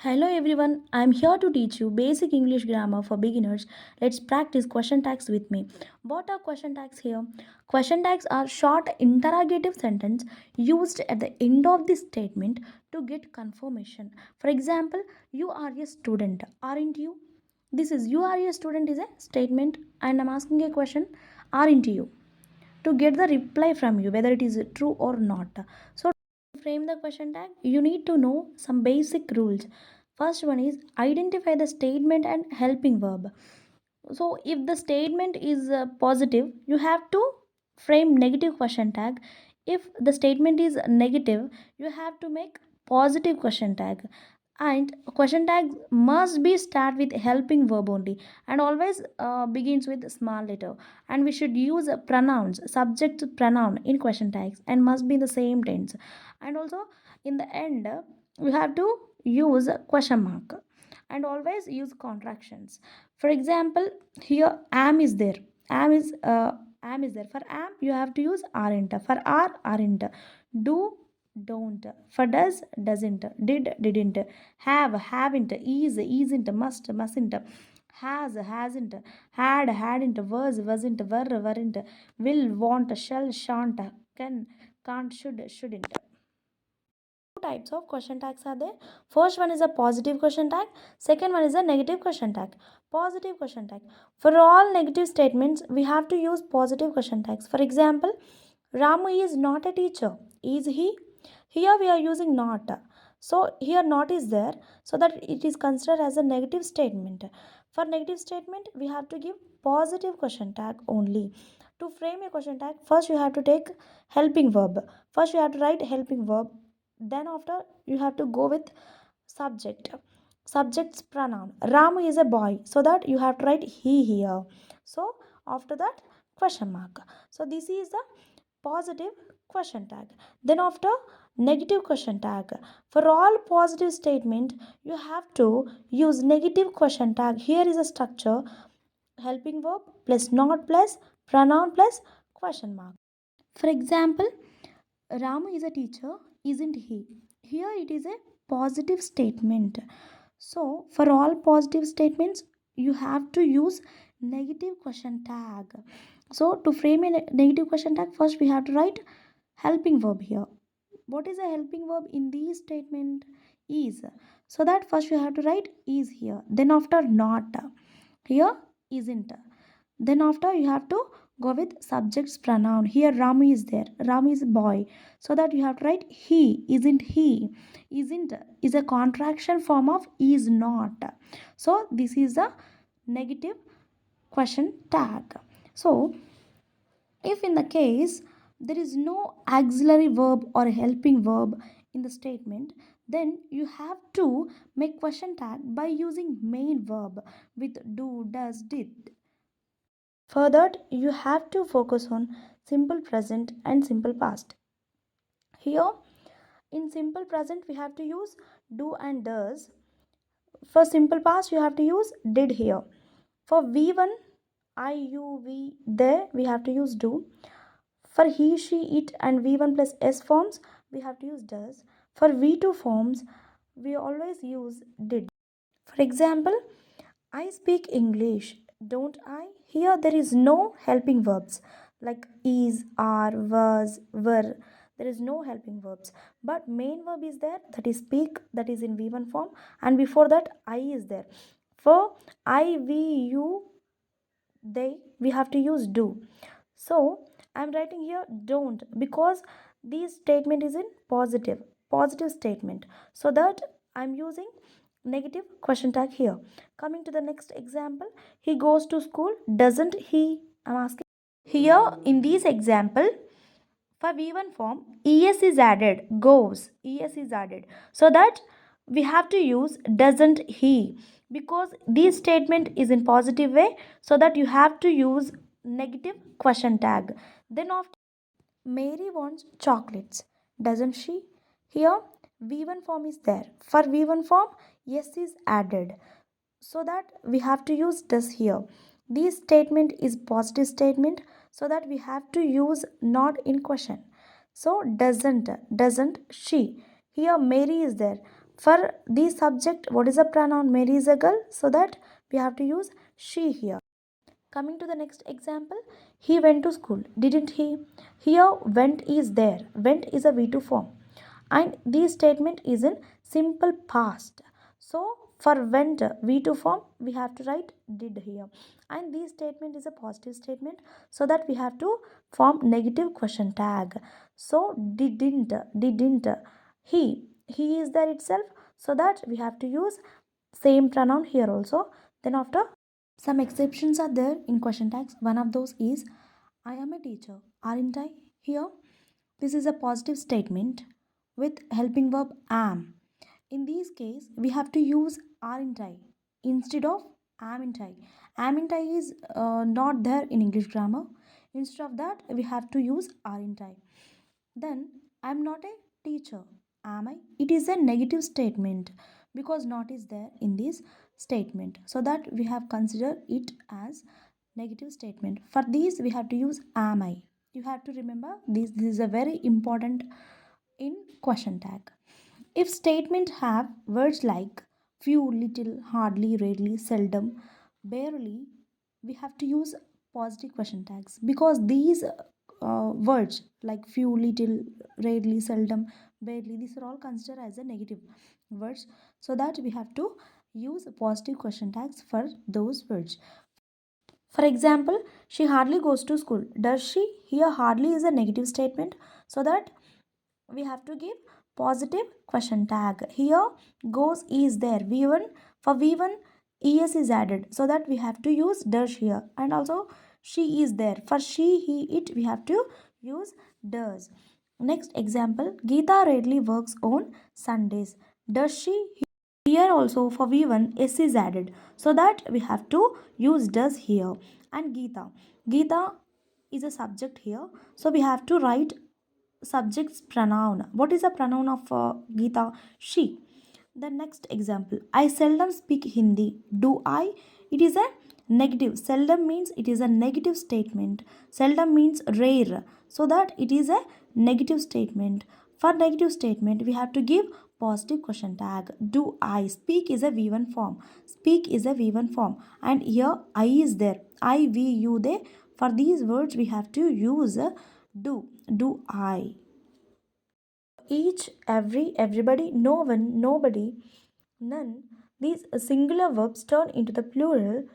Hello everyone, I'm here to teach you basic English grammar for beginners. Let's practice question tags with me. What are question tags here? Question tags are short interrogative sentence used at the end of the statement to get confirmation. For example, you are a student, aren't you? This is you are a student is a statement and I'm asking a question, aren't you? To get the reply from you whether it is true or not. So to frame the question tag, you need to know some basic rules. First one is identify the statement and helping verb. So if the statement is positive, you have to frame negative question tag. If the statement is negative, you have to make positive question tag. And question tag must be start with helping verb only and always begins with small letter. And we should use pronouns, subject pronoun in question tags and must be in the same tense. And also in the end, we have to use question mark and always use contractions. For example, here am is there. Am is am is there. For am, you have to use aren't. For are, aren't. Do, don't. For does, doesn't. Did, didn't. Have, haven't. Is, isn't. Must, mustn't. Has, hasn't. Had, hadn't. Was, wasn't. Were, weren't. Will, won't. Shall, shan't. Can, can't, should, shouldn't. Two types of question tags are there. First one is a positive question tag. Second one is a negative question tag. Positive question tag. For all negative statements, we have to use positive question tags. For example, Ramu is not a teacher. Is he? Here we are using not. So here not is there so that it is considered as a negative statement. For negative statement, we have to give positive question tag only. To frame a question tag, first you have to take helping verb. First you have to write helping verb, then after you have to go with subject's pronoun. Ramu is a boy, so that you have to write he here. So after that, question mark. So this is the positive question tag. Then after, negative question tag. For all positive statement, you have to use negative question tag. Here is a structure: helping verb plus not plus pronoun plus question mark. For example, Ramu is a teacher, isn't he? Here it is a positive statement. So, for all positive statements, you have to use negative question tag. So, to frame a negative question tag, first we have to write helping verb here. What is a helping verb in this statement? Is. So that first you have to write is here. Then after not. Here isn't. Then after you have to go with subject's pronoun. Here Ramu is there. Ramu is a boy. So that you have to write he, isn't he. Isn't is a contraction form of is not. So this is the negative question tag. So if in the case there is no auxiliary verb or helping verb in the statement, then you have to make question tag by using main verb with do, does, did. For that, you have to focus on simple present and simple past. Here, in simple present, we have to use do and does. For simple past, you have to use did here. For V1, I, you, we, they, we have to use do. For he, she, it, and V1 plus S forms, we have to use does. For V2 forms, we always use did. For example, I speak English, don't I? Here there is no helping verbs like is, are, was, were. There is no helping verbs. But main verb is there, that is speak, that is in V1 form, and before that I is there. For I, we, you, they, we have to use do. So I'm writing here don't because this statement is in positive statement. So that I'm using negative question tag here. Coming to the next example, he goes to school, doesn't he? I'm asking. Here in this example, for V1 form, ES is added, goes, ES is added. So that we have to use doesn't he because this statement is in positive way. So that you have to use negative question tag. Then after, Mary wants chocolates, doesn't she? Here V1 form is there. For V1 form, yes is added. So that we have to use does here. This statement is positive statement, so that we have to use not in question. So doesn't she. Here Mary is there. For the subject, what is the pronoun? Mary is a girl, so that we have to use she here. Coming to the next example, he went to school, didn't he? Here, went is there. Went is a V2 form. And this statement is in simple past. So, for went V2 form, we have to write did here. And this statement is a positive statement, so that we have to form negative question tag. So, didn't, he is there itself, so that we have to use same pronoun here also. Then after, some exceptions are there in question tags. One of those is I am a teacher, aren't I? Here, this is a positive statement with helping verb am. In this case, we have to use aren't I instead of amn't I. Amn't I is not there in English grammar. Instead of that, we have to use aren't I. Then, I'm not a teacher, am I? It is a negative statement because not is there in this statement. So that we have considered it as negative statement. For these, we have to use am I. You have to remember this is a very important in question tag. If statement have words like few, little, hardly, rarely, seldom, barely, we have to use positive question tags because these words like few, little, rarely, seldom, barely, these are all considered as a negative words, so that we have to use positive question tags for those words. For example, she hardly goes to school. Does she? Here, hardly is a negative statement, so that we have to give positive question tag. Here, goes is there. V1, for V1, es is added, so that we have to use does here. And also, she is there. For she, he, it, we have to use does. Next example, Geeta rarely works on Sundays. Does she? Here also for V1, S is added, so that we have to use does here. And Geeta. Geeta is a subject here, so we have to write subject's pronoun. What is the pronoun of Geeta? She. The next example, I seldom speak Hindi. Do I? It is a negative. Seldom means it is a negative statement. Seldom means rare. So that it is a negative statement. For negative statement, we have to give positive question tag. Do I? Speak is a V1 form. Speak is a V1 form. And here I is there. I, we, you, they. For these words, we have to use do. Do I? Each, every, everybody, no one, nobody, none. These singular verbs turn into the plural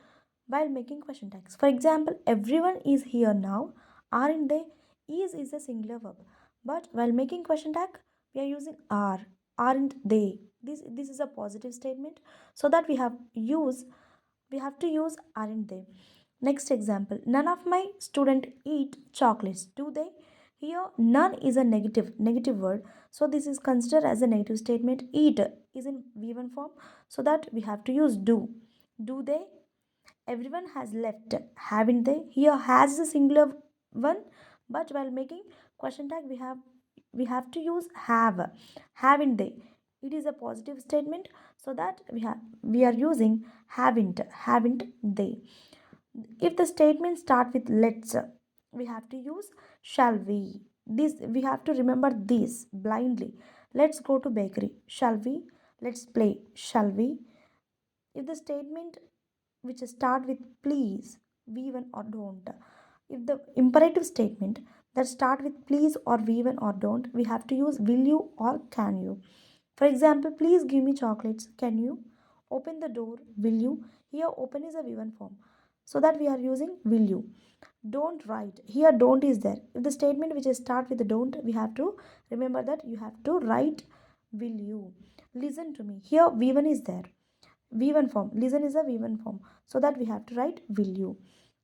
while making question tags. For example, everyone is here now. Aren't they? Is a singular verb. But while making question tag, we are using are. Aren't they? This is a positive statement. So that we have to use aren't they. Next example, none of my students eat chocolates. Do they? Here, none is a negative word. So this is considered as a negative statement. Eat is in V1 form. So that we have to use do. Do they? Everyone has left. Haven't they? Here has is a singular one. But while making question tag, we have to use have. Haven't they? It is a positive statement. So that we are using haven't they. If the statement start with let's, we have to use shall we. This we have to remember this blindly. Let's go to bakery. Shall we? Let's play. Shall we? If the statement which start with please, V1 or don't. If the imperative statement that start with please or V1 or don't, we have to use will you or can you. For example, please give me chocolates. Can you? Open the door. Will you? Here open is a V1 form. So that we are using will you. Don't write. Here don't is there. If the statement which is start with the don't, we have to remember that you have to write will you. Listen to me. Here V1 is there. V1 form. Listen is a V1 form. So that we have to write will you.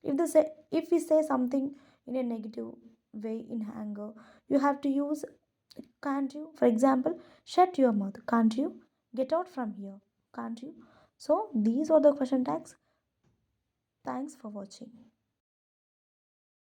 If we say something in a negative way in anger, you have to use can't you. For example, shut your mouth. Can't you? Get out from here. Can't you? So these are the question tags. Thanks for watching.